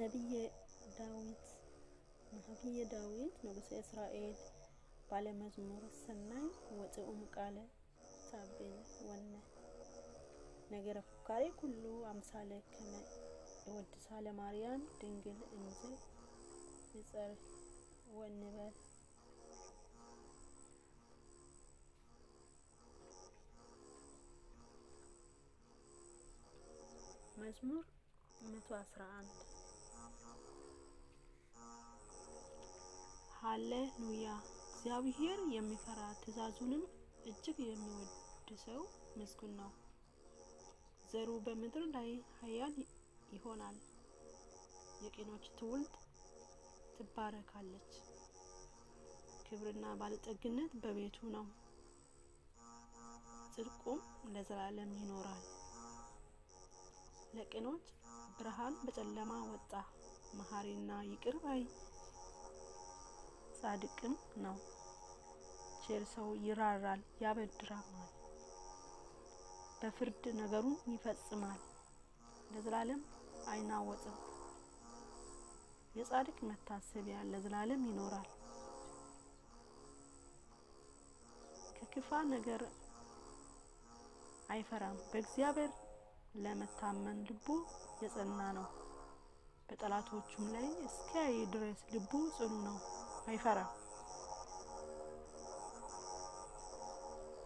ነቢየ ዳዊት ንጉሠ እስራኤል ባለመዝሙር ሰናይ ወጥኡም ቃለ ታቤል ወነ ነገረ ፍካሬ ኩሉ አምሳለ ከመ የወድሳ ለማርያም ድንግል እንዘ ይጸር ወንበል መዝሙር 111 ሃሌሉያ እግዚአብሔር የሚፈራ ትእዛዙንም እጅግ የሚወድ ሰው ምስጉን ነው። ዘሩ በምድር ላይ ኃያል ይሆናል። የቅኖች ትውልድ ትባረካለች። ክብርና ባለጠግነት በቤቱ ነው፣ ጽድቁም ለዘላለም ይኖራል። ለቅኖች ብርሃን በጨለማ ወጣ። መሐሪና ይቅር ባይ ጻድቅም ነው። ቸር ሰው ይራራል ያበድራል፣ በፍርድ ነገሩን ይፈጽማል፣ ለዘላለም አይናወጥም። የጻድቅ መታሰቢያ ለዘላለም ይኖራል። ከክፋ ነገር አይፈራም። በእግዚአብሔር ለመታመን ልቡ የጸና ነው። በጠላቶቹም ላይ እስኪያይ ድረስ ልቡ ጽኑ ነው፣ አይፈራም።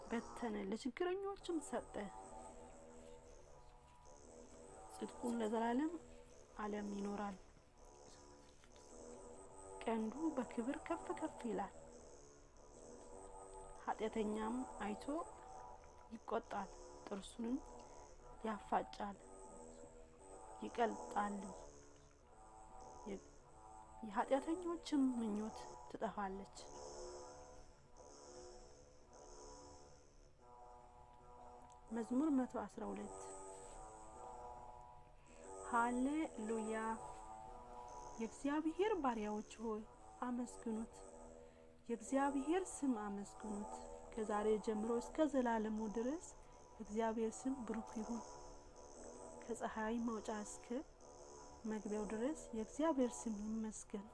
በተነ ለችግረኞችም ሰጠ። ጽድቁን ለዘላለም ዓለም ይኖራል። ቀንዱ በክብር ከፍ ከፍ ይላል። ኃጢአተኛም አይቶ ይቆጣል፣ ጥርሱንም ያፋጫል ይቀልጣል። የኃጢአተኞችም ምኞት ትጠፋለች። መዝሙር 112 ሃሌሉያ የእግዚአብሔር ባሪያዎች ሆይ አመስግኑት፣ የእግዚአብሔር ስም አመስግኑት። ከዛሬ ጀምሮ እስከ ዘላለሙ ድረስ የእግዚአብሔር ስም ብሩክ ይሁን። ከፀሐይ መውጫ እስከ መግቢያው ድረስ የእግዚአብሔር ስም ይመስገን።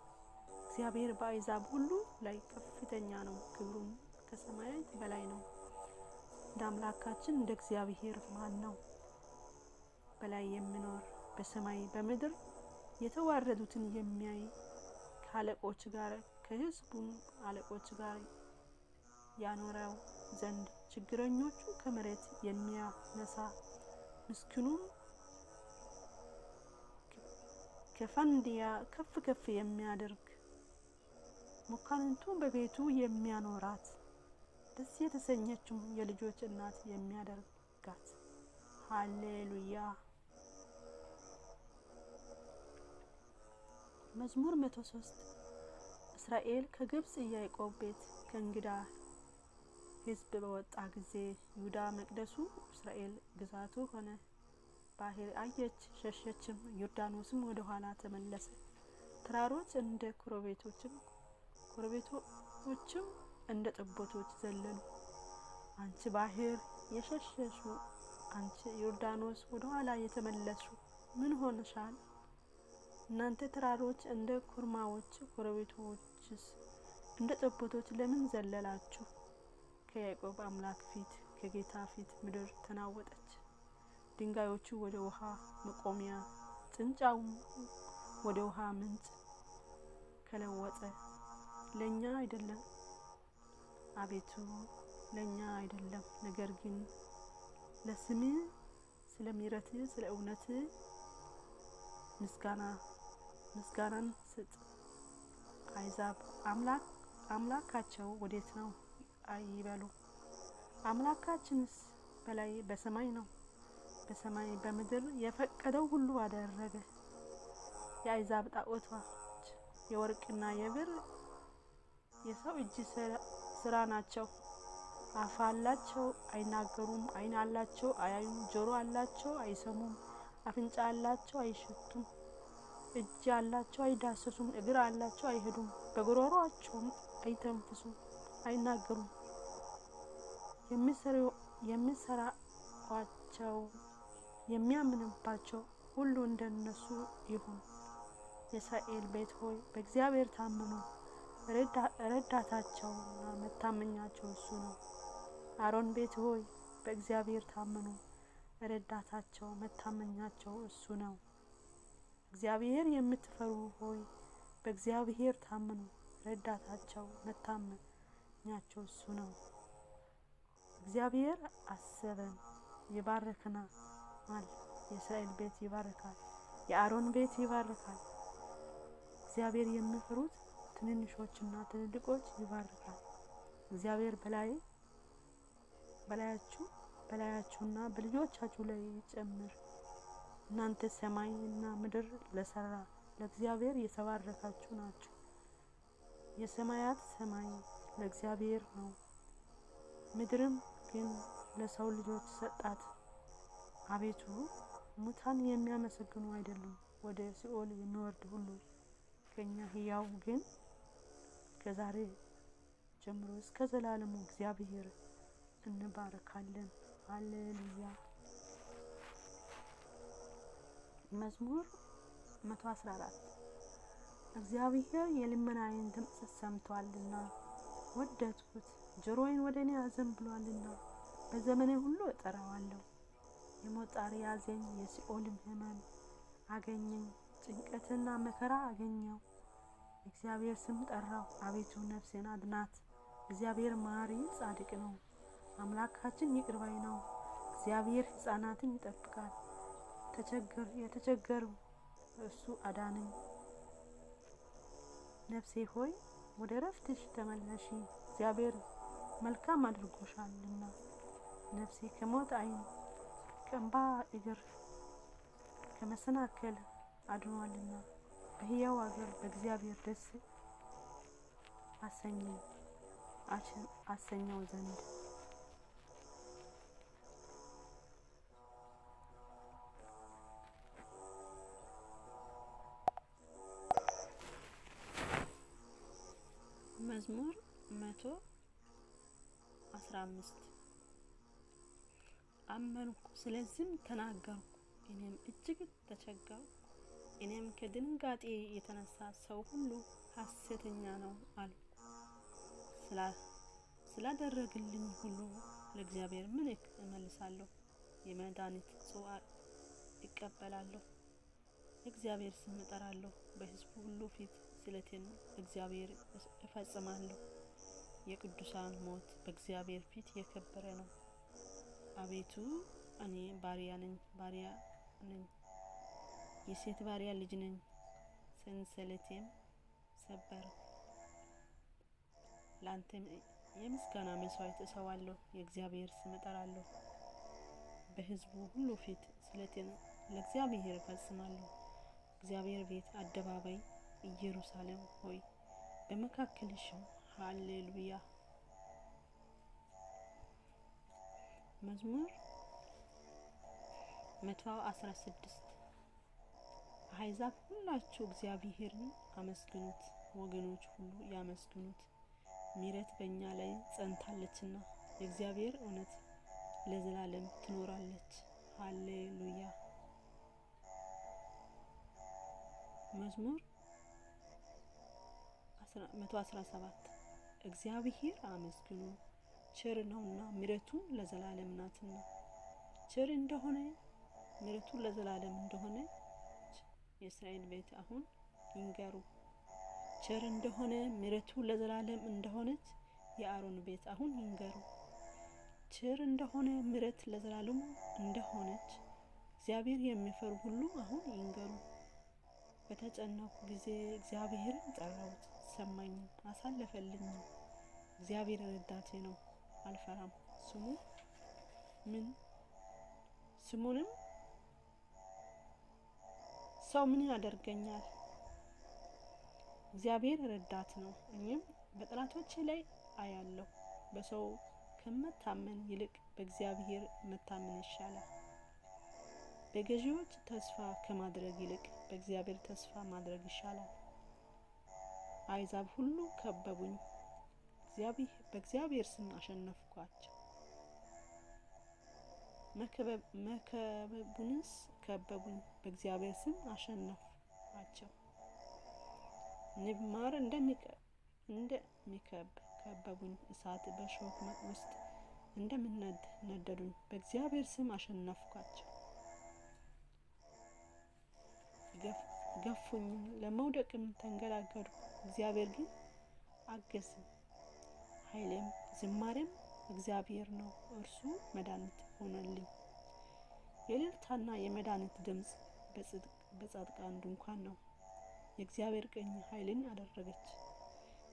እግዚአብሔር በአሕዛብ ሁሉ ላይ ከፍተኛ ነው፣ ክብሩም ከሰማያት በላይ ነው። እንደ አምላካችን እንደ እግዚአብሔር ማን ነው? በላይ የሚኖር በሰማይ በምድር የተዋረዱትን የሚያይ ከአለቆች ጋር ከሕዝቡም አለቆች ጋር ያኖረው ዘንድ ችግረኞቹ ከመሬት የሚያነሳ ምስኪኑን ከፋንዲያ ከፍ ከፍ የሚያደርግ መኳንንቱ በቤቱ የሚያኖራት ደስ የተሰኘችው የልጆች እናት የሚያደርጋት። ሃሌሉያ መዝሙር 103 እስራኤል ከግብጽ ያዕቆብ ቤት ከእንግዳ ሕዝብ በወጣ ጊዜ ይሁዳ መቅደሱ እስራኤል ግዛቱ ሆነ። ባህር አየች ሸሸችም፣ ዮርዳኖስም ወደ ኋላ ተመለሰ። ተራሮች እንደ ኮረብቶችም እንደ ጠቦቶች ዘለሉ። አንቺ ባህር የሸሸሹ፣ አንቺ ዮርዳኖስ ወደ ኋላ የተመለሱ ምን ሆነሻል? እናንተ ተራሮች እንደ ኮርማዎች፣ ኮረብቶችስ እንደ ጠቦቶች ለምን ዘለላችሁ? ከያዕቆብ አምላክ ፊት ከጌታ ፊት ምድር ተናወጠች። ድንጋዮቹ ወደ ውሃ መቆሚያ ጥንጫውም ወደ ውሃ ምንጭ ከለወጠ። ለኛ አይደለም አቤቱ ለኛ አይደለም፣ ነገር ግን ለስም ስለሚረት ስለ እውነት ምስጋናን ስጥ። አሕዛብ አምላካቸው ወዴት ነው አይበሉ። አምላካችንስ በላይ በሰማይ ነው። በሰማይ በምድር የፈቀደው ሁሉ አደረገ። የአሕዛብ ጣዖቶች የወርቅና የብር የሰው እጅ ስራ ናቸው። አፍ አላቸው አይናገሩም፣ ዓይን አላቸው አያዩም፣ ጆሮ አላቸው አይሰሙም፣ አፍንጫ አላቸው አይሸቱም፣ እጅ አላቸው አይዳሰሱም፣ እግር አላቸው አይሄዱም፣ በጉሮሮአቸውም አይተንፍሱም አይናገሩም። የሚሰራቸው የሚያምንባቸው ሁሉ እንደነሱ ይሁን። የእስራኤል ቤት ሆይ በእግዚአብሔር ታመኑ፣ ረዳታቸውና መታመኛቸው እሱ ነው። አሮን ቤት ሆይ በእግዚአብሔር ታመኑ፣ ረዳታቸው መታመኛቸው እሱ ነው። እግዚአብሔር የምትፈሩ ሆይ በእግዚአብሔር ታመኑ፣ ረዳታቸው መታመኛቸው እሱ ነው። እግዚአብሔር አሰበን ይባርከናል። የእስራኤል ቤት ይባረካል፣ የአሮን ቤት ይባረካል። እግዚአብሔር የሚፈሩት ትንንሾችና ትልልቆች ይባረካል። እግዚአብሔር በላያችሁና በልጆቻችሁ ላይ ይጨምር። እናንተ ሰማይና ምድር ለሰራ ለእግዚአብሔር የተባረካችሁ ናችሁ። የሰማያት ሰማይ ለእግዚአብሔር ነው፣ ምድርም ግን ለሰው ልጆች ሰጣት። አቤቱ ሙታን የሚያመሰግኑ አይደሉም፣ ወደ ሲኦል የሚወርድ ሁሉ ከኛ ሕያው ግን ከዛሬ ጀምሮ እስከ ዘላለሙ እግዚአብሔር እንባረካለን። ሃሌሉያ። መዝሙር 114 እግዚአብሔር የልመናዬን ድምፅ ሰምቷልና ወደድኩት። ጆሮዬን ወደ እኔ አዘንብሏልና በዘመኔ ሁሉ እጠራዋለሁ። የሞት ጣር ያዘኝ፣ የሲኦልም ሕመም አገኘኝ። ጭንቀትና መከራ አገኘው። እግዚአብሔር ስም ጠራው። አቤቱ ነፍሴን አድናት። እግዚአብሔር መሐሪ ጻድቅ ነው። አምላካችን ይቅር ባይ ነው። እግዚአብሔር ሕፃናትን ይጠብቃል። የተቸገሩ እሱ አዳነኝ። ነፍሴ ሆይ ወደ ረፍትሽ ተመለሺ፣ እግዚአብሔር መልካም አድርጎሻልና። ነፍሴ ከሞት ዓይን ከእንባ እግር ከመሰናከል አድኗልና። በሕያው አገር በእግዚአብሔር ደስ አሰኘው ዘንድ መዝሙር 115 አመንኩ፣ ስለዚህም ተናገርኩ፣ እኔም እጅግ ተቸገርኩ። እኔም ከድንጋጤ የተነሳ ሰው ሁሉ ሐሰተኛ ነው አልኩ። ስላደረግልኝ ሁሉ ለእግዚአብሔር ምን እመልሳለሁ? የመድኃኒት ጽዋ እቀበላለሁ፣ እግዚአብሔር ስም እጠራለሁ። በሕዝቡ ሁሉ ፊት ስለቴን እግዚአብሔር እፈጽማለሁ። የቅዱሳን ሞት በእግዚአብሔር ፊት የከበረ ነው። አቤቱ እኔ ባሪያ ነኝ፣ የሴት ባሪያ ልጅ ነኝ። ሰንሰለቴም ሰበር። ለአንተም የምስጋና መስዋዕት እሰዋለሁ፣ የእግዚአብሔር ስም እጠራለሁ። በሕዝቡ ሁሉ ፊት ስለቴን ለእግዚአብሔር እፈጽማለሁ። እግዚአብሔር ቤት አደባባይ ኢየሩሳሌም ሆይ በመካከልሽም ሃሌሉያ። መዝሙር 116 አሕዛብ ሁላችሁ እግዚአብሔርን አመስግኑት፣ ወገኖች ሁሉ ያመስግኑት። ምሕረት በእኛ ላይ ጸንታለችና የእግዚአብሔር እውነት ለዘላለም ትኖራለች። ሃሌሉያ። መዝሙር 117 እግዚአብሔር አመስግኑ፣ ቸር ነውና ምሕረቱ ለዘላለም ናትና። ቸር እንደሆነ ምሕረቱ ለዘላለም እንደሆነ የእስራኤል ቤት አሁን ይንገሩ። ቸር እንደሆነ ምሕረቱ ለዘላለም እንደሆነች የአሮን ቤት አሁን ይንገሩ። ቸር እንደሆነ ምሕረት ለዘላለም እንደሆነች እግዚአብሔር የሚፈሩ ሁሉ አሁን ይንገሩ። በተጨነቁ ጊዜ እግዚአብሔርን ጠራሁት፣ ሰማኝም አሳለፈልኝም። እግዚአብሔር ረዳቴ ነው፣ አልፈራም። ስሙንም ሰው ምን ያደርገኛል? እግዚአብሔር ረዳት ነው፣ እኔም በጠላቶቼ ላይ አያለሁ። በሰው ከመታመን ይልቅ በእግዚአብሔር መታመን ይሻላል። በገዢዎች ተስፋ ከማድረግ ይልቅ በእግዚአብሔር ተስፋ ማድረግ ይሻላል። አሕዛብ ሁሉ ከበቡኝ፣ በእግዚአብሔር ስም አሸነፍኳቸው። መከበቡንስ ከበቡኝ፣ በእግዚአብሔር ስም አሸነፍኳቸው። ንብ ማር እንደሚከበቡኝ እሳት በእሾህ ውስጥ ነደዱኝ። በእግዚአብሔር ስም አሸነፍኳቸው። ገፉኝ፣ ለመውደቅም ተንገዳገድኩ። እግዚአብሔር ግን አገዘኝ። ኃይሌም ዝማሬም እግዚአብሔር ነው፣ እርሱ መድኃኒት ሆነልኝ። የእልልታና የመድኃኒት ድምፅ በጻድቃን ድንኳን ነው። የእግዚአብሔር ቀኝ ኃይልን አደረገች።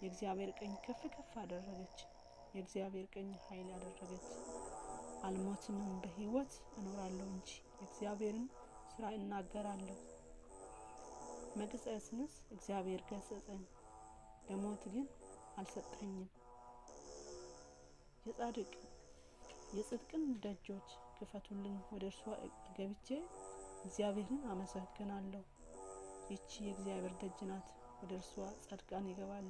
የእግዚአብሔር ቀኝ ከፍ ከፍ አደረገች። የእግዚአብሔር ቀኝ ኃይል አደረገች። አልሞትም፣ በሕይወት እኖራለሁ እንጂ የእግዚአብሔርን ስራ እናገራለሁ። መግጸጽንስ እግዚአብሔር ገሰጸኝ፣ ለሞት ግን አልሰጠኝም። የጽድቅን ደጆች ክፈቱልኝ፣ ወደ እርሷ ገብቼ እግዚአብሔርን አመሰግናለሁ። ይቺ የእግዚአብሔር ደጅ ናት፣ ወደ እርሷ ጻድቃን ይገባሉ።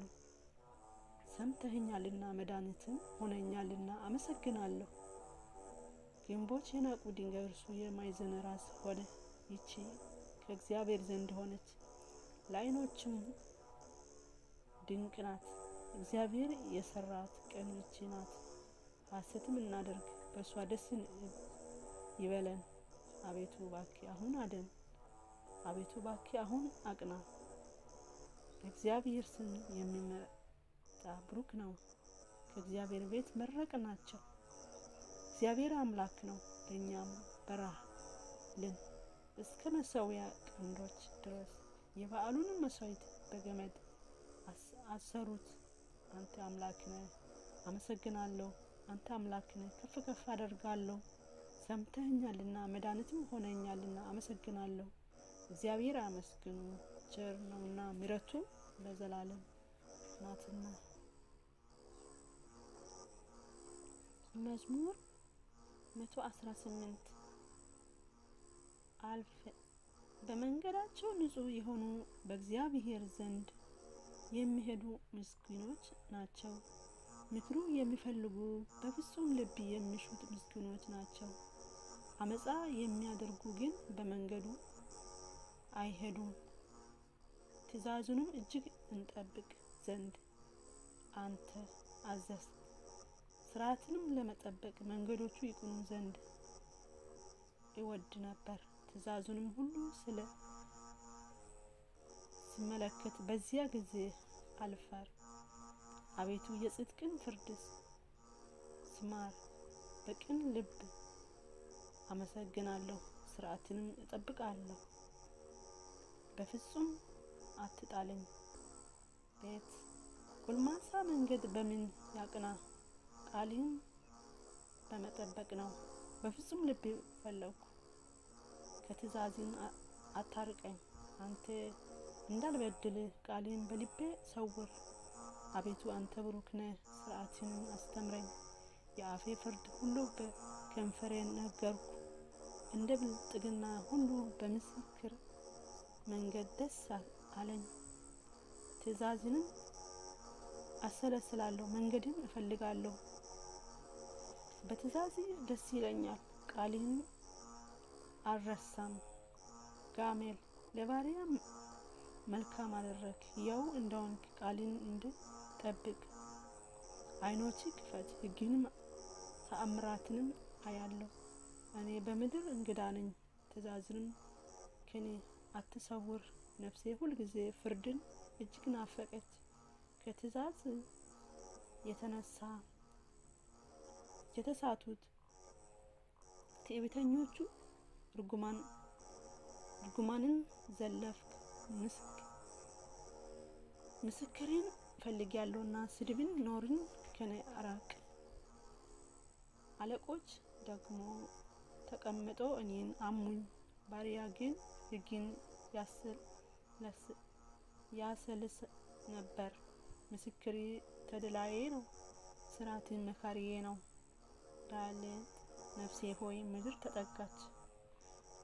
ሰምተኸኛልና መድኃኒትም ሆነኛልና አመሰግናለሁ። ግንቦች የናቁ ድንጋይ እርሱ የማዕዘን ራስ ሆነ። ይቺ ከእግዚአብሔር ዘንድ ሆነች፣ ለዓይኖችም ድንቅ ናት። እግዚአብሔር የሰራት ቀን ይቺ ናት። ሐሴትም እናድርግ፣ በእርሷ ደስ ይበለን። አቤቱ እባክህ አሁን አድን፣ አቤቱ እባክህ አሁን አቅና። በእግዚአብሔር ስም የሚመጣ ብሩክ ነው። ከእግዚአብሔር ቤት መረቅናቸው። እግዚአብሔር አምላክ ነው፣ ለእኛም በራልን እስከ መሠዊያ ቀንዶች ድረስ። የበዓሉንም መሥዋዕት በገመድ አሰሩት። አንተ አምላክ ነህ፣ አመሰግናለሁ። አንተ አምላክ ነህ፣ ከፍ ከፍ አደርጋለሁ። ሰምተኸኛልና መድኃኒትም ሆነኛልና አመሰግናለሁ። እግዚአብሔር አመስግኑ፣ ቸር ነውና ምሕረቱ ለዘላለም ናትና። መዝሙር 118 አልፈ በመንገዳቸው ንጹሕ የሆኑ በእግዚአብሔር ዘንድ የሚሄዱ ምስጉኖች ናቸው። ምክሩ የሚፈልጉ በፍጹም ልብ የሚሹት ምስጉኖች ናቸው። አመፃ የሚያደርጉ ግን በመንገዱ አይሄዱም። ትእዛዙንም እጅግ እንጠብቅ ዘንድ አንተ አዘዝ። ሥርዓትንም ለመጠበቅ መንገዶቹ ይቅኑ ዘንድ ይወድ ነበር። ትእዛዙንም ሁሉ ስመለከት በዚያ ጊዜ አልፈር። አቤቱ የጽድቅን ፍርድ ስማር፣ በቅን ልብ አመሰግናለሁ። ሥርዓትንም እጠብቃለሁ። በፍጹም አትጣለኝ። ቤት ጎልማሳ መንገድ በምን ያቅና? ቃልህን በመጠበቅ ነው። በፍጹም ልብ ፈለግኩ። ከትእዛዝህም አታርቀኝ። አንተ እንዳልበድል ቃልህን በልቤ ሰውር። አቤቱ አንተ ብሩክ ነህ፣ ሥርዓትህን አስተምረኝ። የአፌ ፍርድ ሁሉ በከንፈሬ ነገርኩ። እንደ ብልጥግና ሁሉ በምስክር መንገድ ደስ አለኝ። ትእዛዝህንም አሰለስላለሁ፣ መንገድን እፈልጋለሁ። በትእዛዝህ ደስ ይለኛል፣ ቃልህን አልረሳም። ጋሜል ለባሪያ መልካም አደረግ፣ ሕያው እንደሆንክ ቃልህን እንድጠብቅ ዓይኖችህ ክፈት። ሕግህንም ተአምራትንም አያለሁ። እኔ በምድር እንግዳ ነኝ፣ ትእዛዝህንም ከኔ አትሰውር። ነፍሴ ሁልጊዜ ፍርድን እጅግ ናፈቀች። ከትእዛዝ የተነሳ የተሳቱት ትዕቢተኞቹ ርጉማንን ዘለፍክ። ምስክሬን ፈልጌያለሁና ስድብን ኖርን ከኔ አራቅ። አለቆች ደግሞ ተቀምጠው እኔን አሙኝ። ባሪያ ግን ሕግን ያሰልስ ነበር። ምስክሬ ተድላዬ ነው፣ ሥርዓትህ መካሪዬ ነው። ዳሌጥ ነፍሴ ሆይ ምድር ተጠጋች፣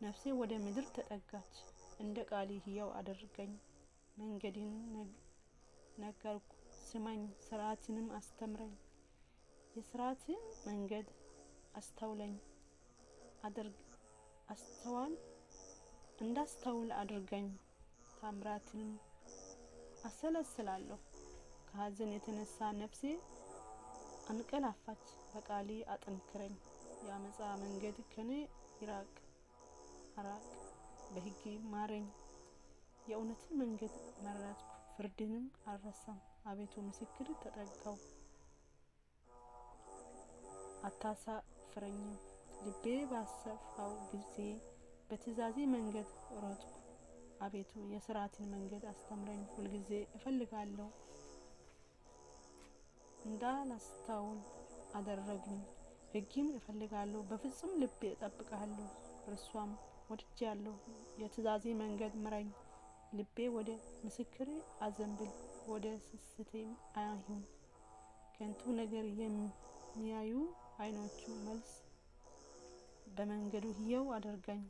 ነፍሴ ወደ ምድር ተጠጋች። እንደ ቃልህ ሕያው አድርገኝ። መንገድህን ነገርኩ፣ ስማኝ፣ ሥርዓትህንም አስተምረኝ። የሥርዓትህን መንገድ አስተውለኝ፣ እንዳስተውል አድርገኝ። አሰላስላለሁ። ከሐዘን የተነሳ ነፍሴ አንቀላፋች። በቃሌ አጠንክረኝ። የአመፃ መንገድ ከኔ አራቅ። በሕጌ ማረኝ። የእውነትን መንገድ መረጥኩ፣ ፍርድንም አልረሳም። አቤቱ ምስክር ተጠጋው፣ አታሳፍረኝም። ልቤ ባሰፋው ጊዜ በትእዛዜ መንገድ ሮጥኩ። አቤቱ የሥርዓትን መንገድ አስተምረኝ። ሁልጊዜ እፈልጋለሁ፣ እንዳላስተውል አደረጉኝ። ሕግም እፈልጋለሁ፣ በፍጹም ልቤ እጠብቃለሁ። እርሷም ወድጃለሁ። የትእዛዜ መንገድ ምራኝ። ልቤ ወደ ምስክር አዘንብል፣ ወደ ስስቴም አይሁን። ከንቱ ነገር የሚያዩ ዓይኖቹ መልስ በመንገዱ ሕያው አድርገኝ።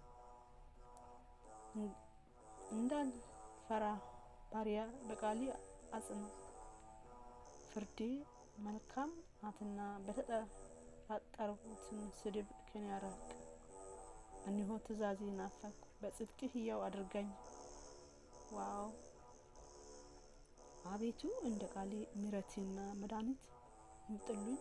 እንዳልፈራ ባሪያ በቃሌ አጽና። ፍርዴ መልካም ናትና በተጠራጠሩትን ስድብ ከኔ አራቅ። እነሆ ትእዛዜ ናፈቅሁ፣ በጽድቅ ሕያው አድርገኝ። ዋው! አቤቱ እንደ ቃሌ ምሕረትና መድኃኒት ይምጡልኝ።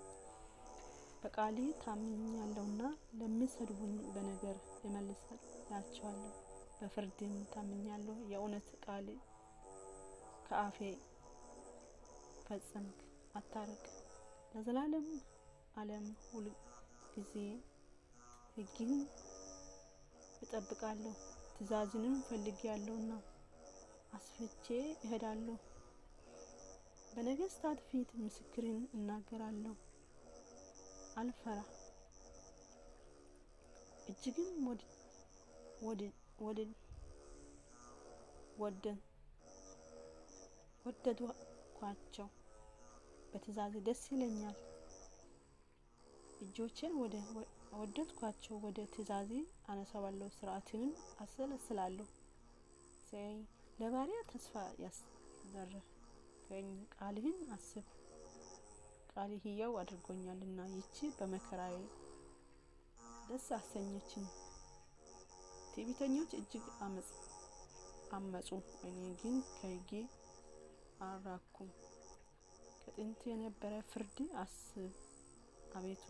በቃሌ ታምኛለሁና ለሚሰድቡኝ በነገር እመልስላቸዋለሁ። በፍርድም ታምኛለሁ። የእውነት ቃል ከአፌ ፈጸምክ፣ አታርቅ። ለዘላለም ዓለም ሁል ጊዜ ሕግህን እጠብቃለሁ። ትእዛዝንም ፈልጌአለሁና አስፍቼ እሄዳለሁ። በነገሥታት ፊት ምስክርን እናገራለሁ። አልፈራ። እጅግም ወደድኳቸው። በትእዛዝ ደስ ይለኛል። እጆቼን ወደ ወደድኳቸው ወደ ትእዛዜ አነሳዋለሁ። ሥርዓትንም አሰላስላለሁ። ለባሪያ ተስፋ ያስደረግከኝ ቃልህን አስብ። ቃልህ ሕያው አድርጎኛልና ይህች በመከራዬ ደስ አሰኘችኝ። ትዕቢተኞች እጅግ አመፁ፣ እኔ ግን ከሕጌ አልራቅሁም። ከጥንት የነበረ ፍርድ አስብ። አቤቱ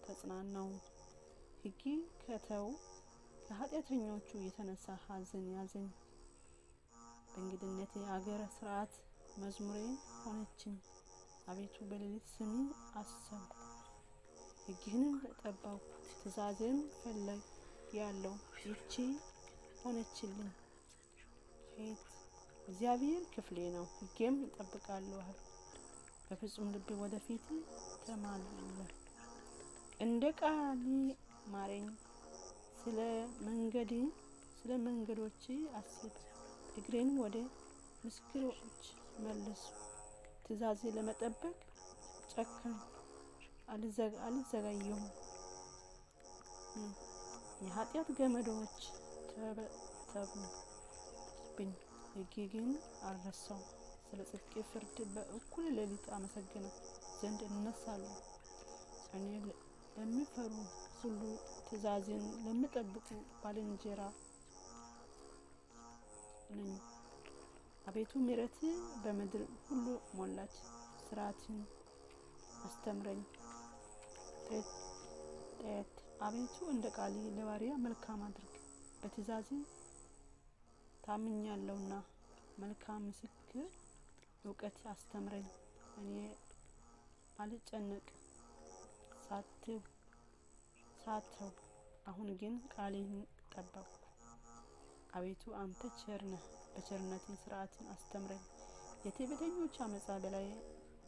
ተጽናናሁ። ሕግ ከተው ከኃጢአተኞቹ የተነሳ ሐዘን ያዘኝ። በእንግድነቴ አገር ሥርዓት መዝሙሬ ሆነችኝ። አቤቱ በሌሊት ስምህን አሰብሁ፣ ሕግህንም ጠበቅሁ። ትእዛዝህን ፈለግያለሁ፣ ይህች ሆነችልኝ። እግዚአብሔር ክፍሌ ነው፣ ሕጌም እጠብቃለሁ። በፍጹም ልቤ ወደ ፊትህ ተማልላለሁ። እንደ ቃል ማረኝ። ስለ መንገዶች አስብ። እግሬን ወደ ምስክሮች መልስ። ትእዛዝ ለመጠበቅ ጨከንሁ፣ አልዘገየሁም። የኃጢአት ገመዶች ተበተቡብኝ፣ ሕግ ግን አልረሳሁም። ስለ ጽድቅ ፍርድ በእኩለ ሌሊት አመሰግን ዘንድ እነሳለሁ። እኔ ለሚፈሩ ሁሉ ትእዛዝን ለሚጠብቁ ባልንጀራ ነኝ። አቤቱ ምሕረትህ በምድር ሁሉ ሞላች። ሥርዓትን አስተምረኝ። አቤቱ እንደ ቃልህ ለባሪያ መልካም አድርግ። በትእዛዝህ ታምኛለሁና መልካም ምስክር እውቀት አስተምረኝ። እኔ አልጨነቅ ሳተው፣ አሁን ግን ቃልህን ጠበቅሁ። አቤቱ አንተ ቸር ነህ፣ በቸርነትህ ሥርዓትን አስተምረኝ። የትዕቢተኞች ዓመፃ በላይ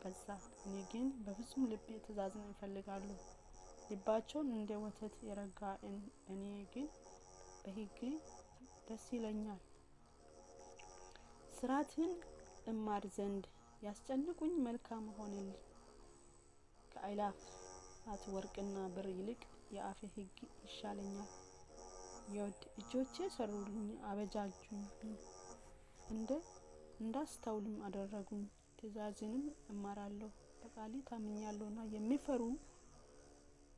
በዛ፣ እኔ ግን በፍጹም ልቤ ትእዛዝን እፈልጋለሁ። ልባቸውን እንደ ወተት የረጋ፣ እኔ ግን በሕግ ደስ ይለኛል። ሥርዓትህን እማር ዘንድ ያስጨንቁኝ መልካም ሆነልኝ። ከአእላፋት ወርቅና ብር ይልቅ የአፌ ሕግ ይሻለኛል። የወድ እጆቼ ሰሩልኝ፣ አበጃጁኝ፣ እንዳስተውልም አደረጉኝ። ትእዛዝንም እማራለሁ፣ በቃልህ ታምኛለሁና የሚፈሩ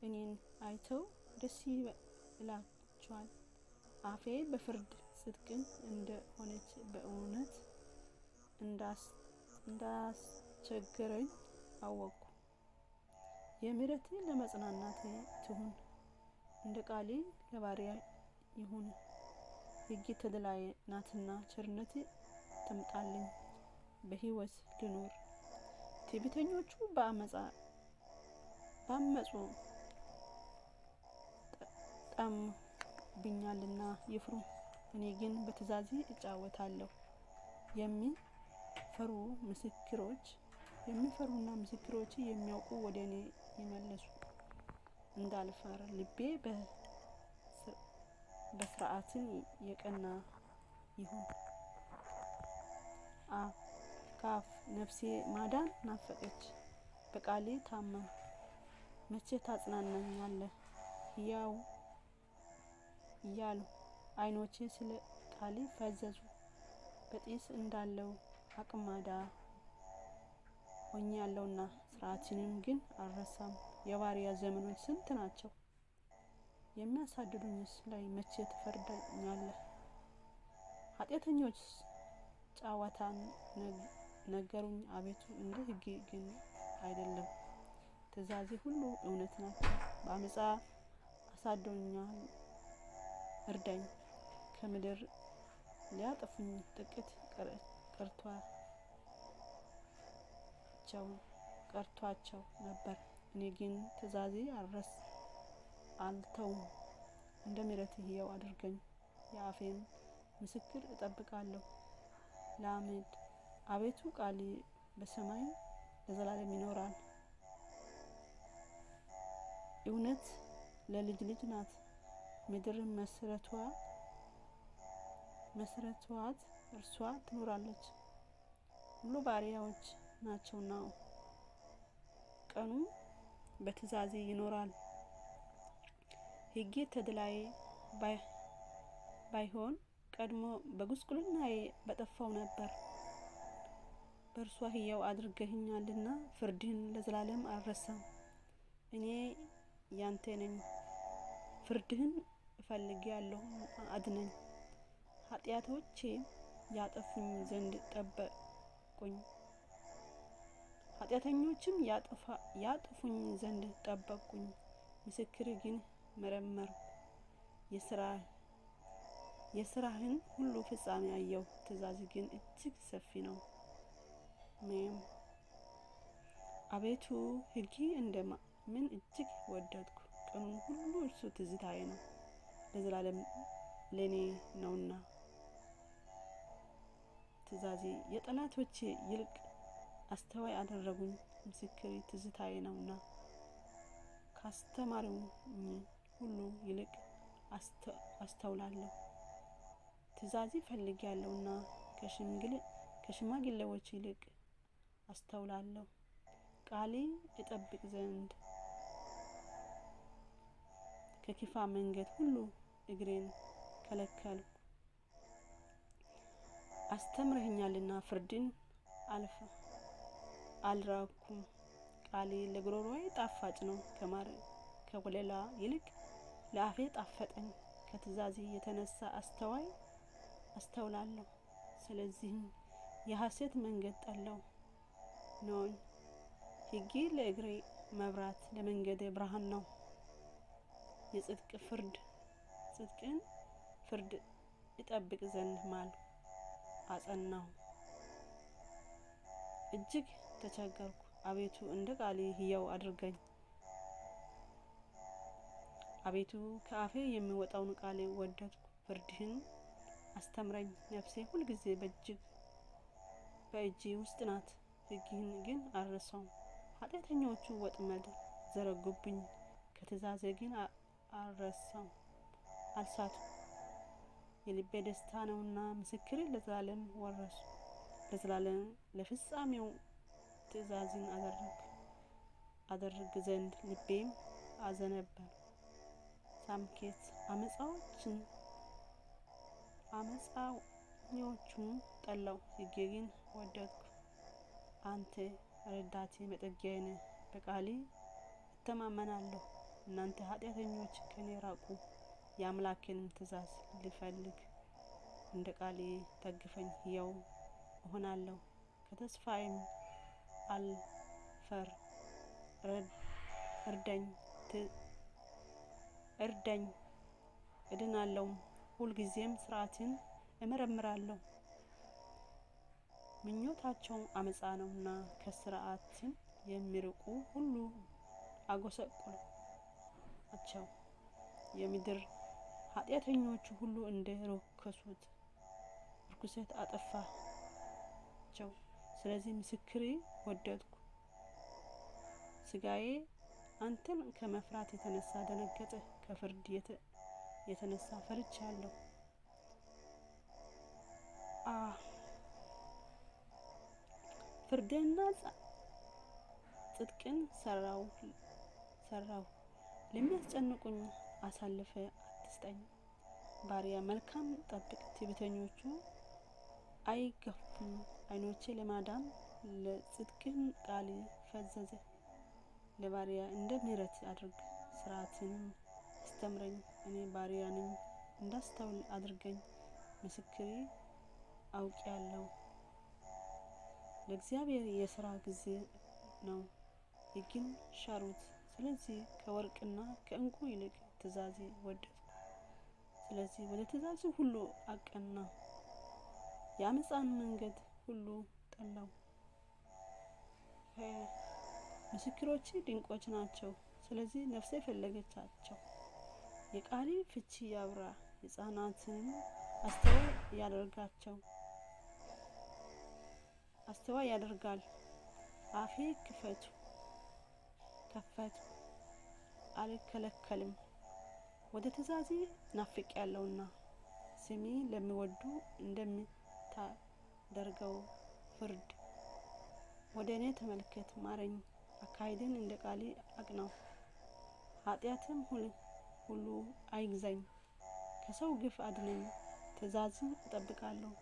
እኔን አይተው ደስ ይላቸዋል። አፌ በፍርድ ጽድቅን እንደ ሆነች በእውነት እንዳስቸገረኝ አወቅኩ። የምህረቴ ለመጽናናቴ ትሁን፣ እንደ ቃሌ ለባሪያ ይሁን። ሕጌ ተድላዬ ናትና ቸርነቴ ትምጣልኝ፣ በሕይወት ልኑር። ትዕቢተኞቹ ባመፁ ጠምብኛልና ይፍሩ፣ እኔ ግን በትእዛዜ እጫወታለሁ። የሚፈሩና ምስክሮች የሚያውቁ ወደ እኔ ይመለሱ። እንዳልፈራ ልቤ በሥርዓትን የቀና ይሁን። ከአፍ ነፍሴ ማዳን ናፈቀች፣ በቃሌ ታመንኩ። መቼ ታጽናናኛለህ ሕያው እያልሁ፣ ዓይኖቼ ስለ ቃሌ ፈዘዙ። በጢስ እንዳለው አቅማዳ ሆኛለሁና ሥርዓትህን ግን አልረሳም። የባሪያ ዘመኖች ስንት ናቸው? የሚያሳድዱኝስ ላይ መቼ ትፈርደኛለህ? ኃጢአተኞች ጨዋታን ነገሩኝ፣ አቤቱ እንደ ሕግህ ግን አይደለም። ትእዛዜ ሁሉ እውነት ናቸው። በአመፃ አሳድደውኛል፣ እርዳኝ። ከምድር ሊያጠፉኝ ጥቂት ቀርቷቸው ነበር፣ እኔ ግን ትእዛዜ አልተውም። እንደ ምሕረትህ ሕያው አድርገኝ፣ የአፌን ምስክር እጠብቃለሁ። ለአመድ አቤቱ ቃሌ በሰማይ ለዘላለም ይኖራል። እውነት ለልጅ ልጅ ናት፣ ምድርን መሰረቷት እርሷ ትኖራለች። ሁሉ ባሪያዎች ናቸውና ቀኑ በትእዛዜ ይኖራል። ሕጌ ተድላዬ ባይሆን ቀድሞ በጉስቁልናዬ በጠፋው ነበር። በእርሷ ሕያው አድርገኸኛልና ፍርድህን ለዘላለም አልረሳም። እኔ ያንተ ነኝ፣ ፍርድህን እፈልጋለሁ፣ አድነኝ። ኃጢአተኞቼ ያጠፉኝ ዘንድ ጠበቁኝ፣ ምስክርህ ግን መረመርሁ። የሥራህን ሁሉ ፍጻሜ አየሁ፣ ትእዛዝህ ግን እጅግ ሰፊ ነው። አቤቱ ሕግህ እንደምን እጅግ ወደድኩ! ቀኑን ሁሉ እርሱ ትዝታዬ ነው፣ ለዘላለም ለእኔ ነውና። ትእዛዜ የጠላቶቼ ይልቅ አስተዋይ አደረጉኝ፣ ምስክሬ ትዝታዬ ነውና። ካስተማሩኝ ሁሉ ይልቅ አስተውላለሁ፣ ትእዛዜ ፈልጌአለሁና። ከሽማግሌዎች ይልቅ አስተውላለሁ፣ ቃሌ እጠብቅ ዘንድ። ከክፉ መንገድ ሁሉ እግሬን ከለከልሁ። አስተምረኸኛልና ፍርድን አልራቅሁም። ቃሌ ለጉሮሮዬ ጣፋጭ ነው፣ ከማር ከወለላ ይልቅ ለአፌ ጣፈጠኝ። ከትእዛዜ የተነሳ አስተውላለሁ፣ ስለዚህም የሐሰት መንገድ ጠላሁ ነውኝ። ሕጌ ለእግሬ መብራት ለመንገዴ ብርሃን ነው። የጽድቅን ፍርድ እጠብቅ ዘንድ ማልሁ፣ አጸናሁ። እጅግ ተቸገርኩ፣ አቤቱ እንደ ቃልህ ሕያው አድርገኝ። አቤቱ ከአፌ የሚወጣውን ቃል ወደድኩ፣ ፍርድህን አስተምረኝ። ነፍሴ ሁልጊዜ በእጄ ውስጥ ናት፣ ሕግህን ግን አልረሳውም። ኃጢአተኞቹ ወጥመድ ዘረጉብኝ፣ ከትእዛዜ ግን አልሳቱም። የልቤ ደስታ ነውና ምስክርህ ለዘላለም ወረሱ። ለዘላለም ለፍጻሜው ትእዛዝን አደርግ ዘንድ ልቤም አዘነበለ። ሳምኬት አመፃኞቹን ጠላሁ፣ ሕጌ ግን ወደድኩ። አንተ ረዳቴ መጠጊያዬ ነህ፣ በቃልህ እተማመናለሁ። እናንተ ኃጢአተኞች ከእኔ ራቁ፣ የአምላኬንም ትእዛዝ ልፈልግ። እንደ ቃልህ ደግፈኝ፣ ሕያው እሆናለሁ። ከተስፋዬም አልፈር። እርዳኝ እድናለሁ። ሁልጊዜም ሥርዓትን እመረምራለሁ። ምኞታቸው አመፃ ነውና ከሥርዓትን የሚርቁ ሁሉ አጎሰቆልኋቸው። የምድር ኃጢአተኞች ሁሉ እንደ ርኩሰት አጠፋቸው። ስለዚህ ምስክሬ ወደድኩ። ሥጋዬ አንተን ከመፍራት የተነሳ ደነገጠ። ከፍርድ የተነሳ ፈርቻለሁ። ፍርድንና ጽድቅን ሰራሁ። ለሚያስጨንቁኝ አሳልፈህ አትስጠኝ። ባሪያ መልካም ጠብቅ። ትዕቢተኞቹ አይገፉኝ። ዓይኖቼ ለማዳን ለጽድቅህም ቃል ፈዘዘ። ለባሪያ እንደ ምሕረት አድርግ፣ ሥርዓትንም አስተምረኝ። እኔ ባሪያ ነኝ፣ እንዳስተውል አድርገኝ። ምስክሬ አውቄአለሁ። ለእግዚአብሔር የሥራ ጊዜ ነው፣ ሕግን ሻሩት። ስለዚህ ከወርቅና ከዕንቁ ይልቅ ትእዛዜ ወደድኩ። ስለዚህ ወደ ትእዛዝ ሁሉ አቀናሁ። የዓመፃን መንገድ ሁሉ ጠላሁ። ምስክሮቼ ድንቆች ናቸው፣ ስለዚህ ነፍሴ ፈለገቻቸው። የቃሌ ፍቺ ያብራ፣ ሕፃናትንም አስተዋይ ያደርጋል። አፌ ከፈቱ አልከለከልም። ወደ ትእዛዜ ናፍቄአለሁና ስሜ ለሚወዱ እንደምታደርገው ፍርድ ወደ እኔ ተመልከት፣ ማረኝ። አካሄድን እንደ ቃሌ አቅናው፣ ኃጢአትም ሁሉ አይግዛኝ። ከሰው ግፍ አድነኝ፣ ትእዛዝን እጠብቃለሁ።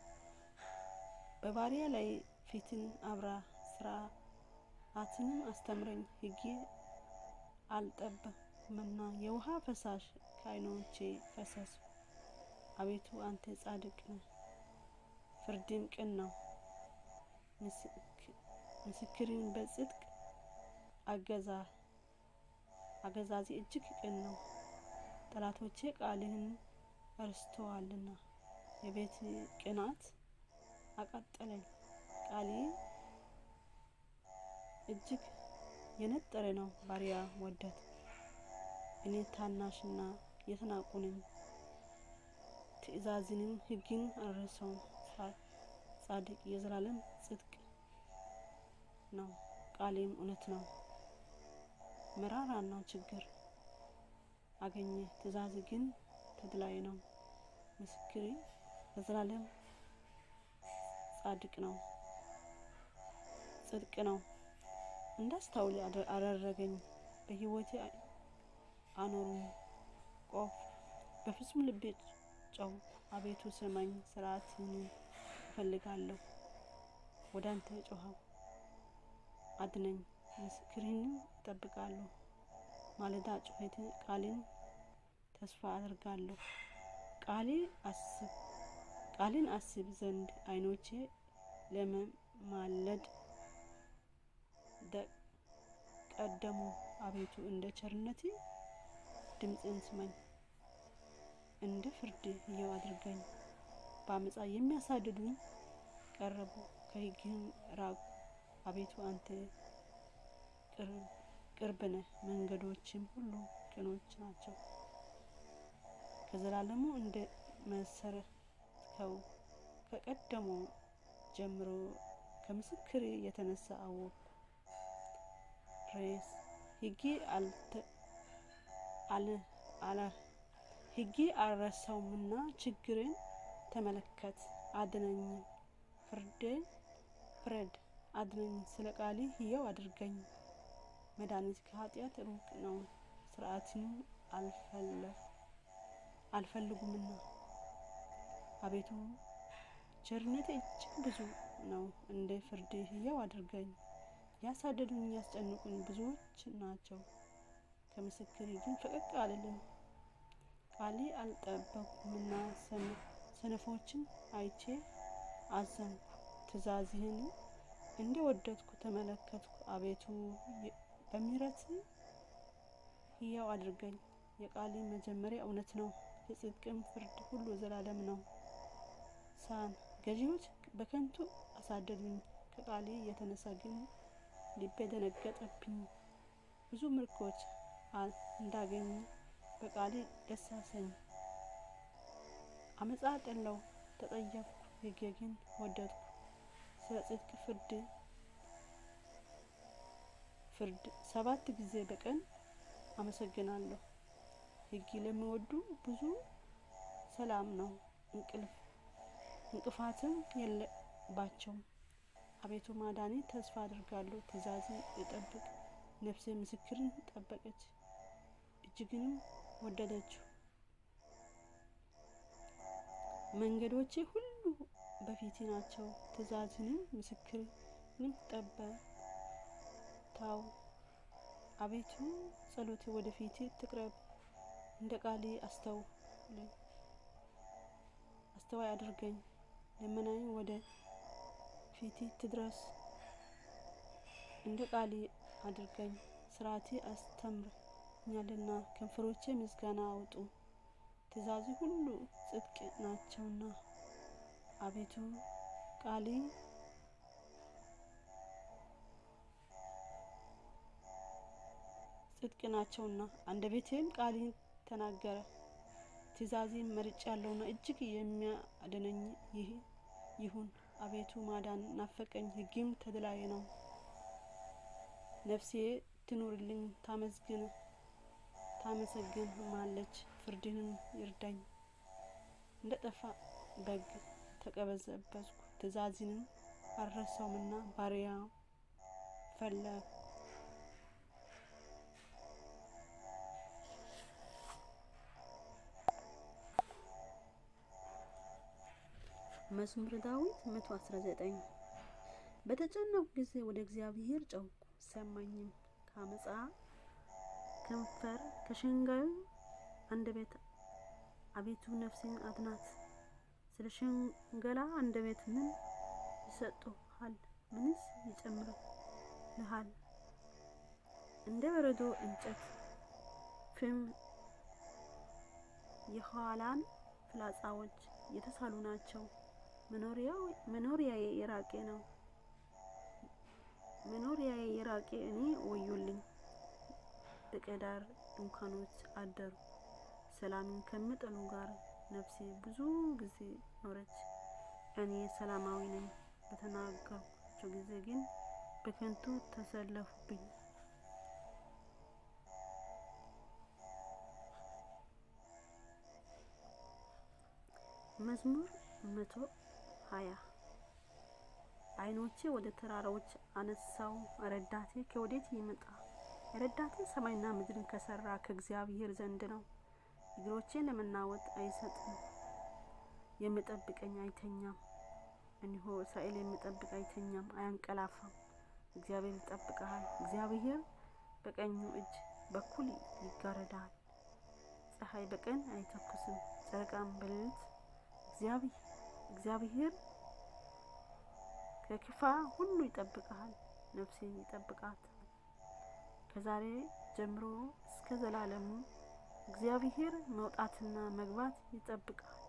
በባሪያ ላይ ፊትን አብራ፣ ሥርዓትንም አስተምረኝ። ሕግ አልጠበቅሁምና የውሃ ፈሳሽ ከዓይኖቼ ፈሰሱ። አቤቱ አንተ ጻድቅ ነህ፣ ፍርድም ቅን ነው። ምስክርን በጽድቅ አገዛዜ እጅግ ቅን ነው። ጠላቶቼ ቃልህን ረስተዋልና የቤት ቅናት አቃጠለኝ። ቃሌ እጅግ የነጠረ ነው። ባሪያ ወደድ። እኔ ታናሽና የተናቁ ነኝ። ትእዛዝንም ሕግን አልረሳውም። ጻድቅ የዘላለም ጽድቅ ነው፣ ቃሌም እውነት ነው። መራራና ችግር አገኘ፣ ትእዛዝ ግን ተድላዬ ነው። ምስክሬ ለዘላለም ጽድቅ ነው። እንዳስተውል አደረገኝ፣ በሕይወቴ አኖሩኝ። በፍጹም ልቤ ጮኽሁ፣ አቤቱ ስማኝ። ሥርዓትህን እፈልጋለሁ። ወደ አንተ ጮኽሁ፣ አድነኝ። ምስክርህንም እጠብቃለሁ። ማለዳ ጩኸቴን ቃልን ተስፋ አደርጋለሁ። ቃልን አስብ ዘንድ ዓይኖቼ ለመማለድ ቀደሙ። አቤቱ እንደ ቸርነትህ ድምፄን ስማኝ፣ እንደ ፍርድህ ሕያው አድርገኝ። በዓመፃ የሚያሳድዱኝ ቀረቡ፣ ከሕግህም ራቁ። አቤቱ አንተ ቅርብ ነህ፣ መንገዶችም ሁሉ ቅኖች ናቸው። ከዘላለሙ እንደ መሰረትከው ከቀደሙ ጀምሮ ከምስክር የተነሳ አወቅሁ። ሕግ አልረሳውምና ችግርን ተመልከት፣ አድነኝም። ፍረድ፣ አድነኝ። ስለ ቃልህ ሕያው አድርገኝ። መድኃኒት ከኃጢአት ሩቅ ነው፣ ሥርዓትንም አልፈልጉምና። አቤቱ ቸርነትህ እጅግ ብዙ ነው፣ እንደ ፍርድህ ሕያው አድርገኝ። ያሳደዱኝ ያስጨነቁኝ ብዙዎች ናቸው፣ ከምስክርህ ግን ፈቀቅ አልልም። ቃልህ አልጠበቅሁምና ሰነፎችን አይቼ አዘንኩ። ትእዛዝህን እንደወደድኩ ተመለከትኩ። አቤቱ በምሕረትህ ሕያው አድርገኝ። የቃልህ መጀመሪያ እውነት ነው፣ የጽድቅም ፍርድ ሁሉ ዘላለም ነው። ገዢዎች በከንቱ አሳደዱኝ፣ ከቃልህ የተነሳ ግን ልቤ ደነገጠብኝ። ብዙ ምርኮች እንዳገኝ በቃልህ ደስ አሰኝ። አመፃ ጠላሁ፣ ተጸየፍኩ፣ ሕግህን ግን ወደድኩ። ስለ ጽድቅ ፍርድ 7 ጊዜ በቀን አመሰግናለሁ። ሕግ ለሚወዱ ብዙ ሰላም ነው፣ እንቅፋትም የለባቸውም። አቤቱ ማዳኔ ተስፋ አድርጋለሁ፣ ትእዛዝን እጠብቅ። ነፍሴ ምስክርን ጠበቀች፣ እጅግንም ወደደችው። መንገዶቼ ሁሉ በፊቴ ናቸው፣ ትእዛዝንም ምስክርን ጠበቅሁ። አቤቱ ጸሎቴ ወደ ፊቴ ትቅረብ፣ እንደ ቃልህ አስተዋይ አድርገኝ። ልመናዬ ወደ ፊቴ ትድረስ፣ እንደ ቃልህ አድርገኝ። ሥርዓትህ አስተምረኛልና ከንፈሮቼ ምስጋና አውጡ። ትእዛዝህ ሁሉ ጽድቅ ናቸውና አቤቱ ቃልህ ጽድቅ ናቸውና አንደበቴም ቃልህን ተናገረ። ትእዛዝህን መርጫለሁና እጅግ የሚያድነኝ ይሁን። አቤቱ ማዳን ናፈቀኝ፣ ሕግም ተድላዬ ነው። ነፍሴ ትኑርልኝ ታመሰግንህማለች፣ ፍርድህንም ይርዳኝ። እንደ ጠፋ በግ ተቅበዘበዝኩ፣ ትእዛዝህንም አልረሳሁምና ባሪያህ ፈለግሁ። መዝሙረ ዳዊት 119 በተጨነቅሁ ጊዜ ወደ እግዚአብሔር ጮኽሁ፣ ሰማኝም። ከዓመፃ ከንፈር ከሸንጋዩ አንደበት አቤቱ ነፍሴን አድናት። ስለ ሽንገላ አንደበት ምን ይሰጡሃል? ምንስ ይጨምሩልሃል? እንደ በረዶ እንጨት ፍም የኋላን ፍላጻዎች የተሳሉ ናቸው። መኖሪያዬ የራቀ እኔ ወዮልኝ። በቄዳር ድንኳኖች አደርሁ፣ ሰላምን ከሚጠሉ ጋር ነፍሴ ብዙ ጊዜ ኖረች። እኔ ሰላማዊ ነኝ በተናገርኋቸው ጊዜ ግን በከንቱ ተሰለፉብኝ። መዝሙር 120 ዓይኖቼ ወደ ተራራዎች አነሳሁ፣ ረዳቴ ከወዴት ይመጣ? ረዳቴ ሰማይና ምድርን ከሠራ ከእግዚአብሔር ዘንድ ነው። እግሮቼን ለመናወጥ አይሰጥም፣ የሚጠብቀኝ አይተኛም። እነሆ እስራኤል የሚጠብቅ አይተኛም አያንቀላፋም። እግዚአብሔር ይጠብቅሃል፣ እግዚአብሔር በቀኙ እጅ በኩል ይጋርድሃል። ፀሐይ በቀን አይተኩስም፣ ጨረቃም በሌሊት። እግዚአብሔር ከክፋት ሁሉ ይጠብቅሃል፣ ነፍሴን ይጠብቃታል ከዛሬ ጀምሮ እስከ ዘላለሙ። እግዚአብሔር መውጣትና መግባት ይጠብቅሃል።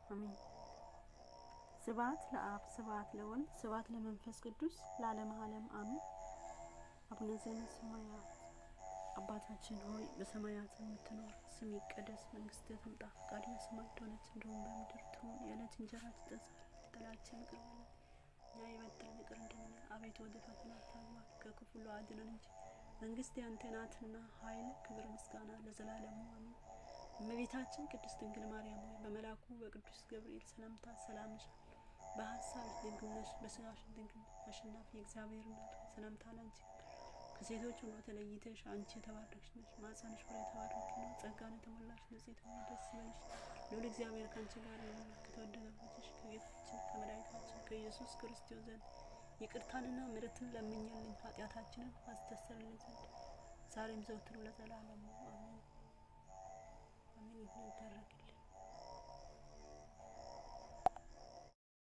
አሜን። ስብሐት ለአብ፣ ስብሐት ለወልድ፣ ስብሐት ለመንፈስ ቅዱስ ለዓለመ ዓለም አሜን። አቡነ ዘበሰማያት አባታችን ሆይ በሰማያት የምትኖር፣ ስምህ ይቀደስ፣ መንግስትህ ትምጣ፣ ፈቃድህ በሰማይ እንደሆነች እንዲሁም በምድር ትሁን። የዕለት እንጀራችንን ስጠን ዛሬ፣ በደላችንን ይቅር በለን እኛ የበደሉንን ይቅር እንደምንል፣ አቤቱ ወደ ፈተና አታግባን ከክፉ ሁሉ አድነን እንጂ መንግስት ያንተ ናትና፣ ኃይል፣ ክብር፣ ምስጋና ለዘላለሙ አሜን። እመቤታችን ቅድስት ድንግል ማርያም ሆይ በመልአኩ በቅዱስ ገብርኤል ሰላምታ ሰላም እልሻለሁ። በሀሳብሽ ድንግል ነሽ፣ በሥጋሽ ድንግል ነሽ። አሸናፊ የእግዚአብሔር እናት ሆይ ሰላምታ ላንቺ ይገባል። ከሴቶች ሁሉ ተለይተሽ አንቺ የተባረክሽ ነሽ፣ ማኅፀንሽ ፍሬ የተባረከ ነው። ጸጋን የተሞላሽ ንጽሕት ሆይ ደስ ይበልሽ፣ ልዑል እግዚአብሔር ከአንቺ ጋር ነውና፣ ከተወደደው ልጅሽ ከጌታችን ከመድኃኒታችን ከኢየሱስ ክርስቶስ ዘንድ ይቅርታንና ምሕረትን ለምኝልን ኃጢአታችንን አስተሰርይልን ዘንድ ዛሬም ዘወትርም ለዘላለሙ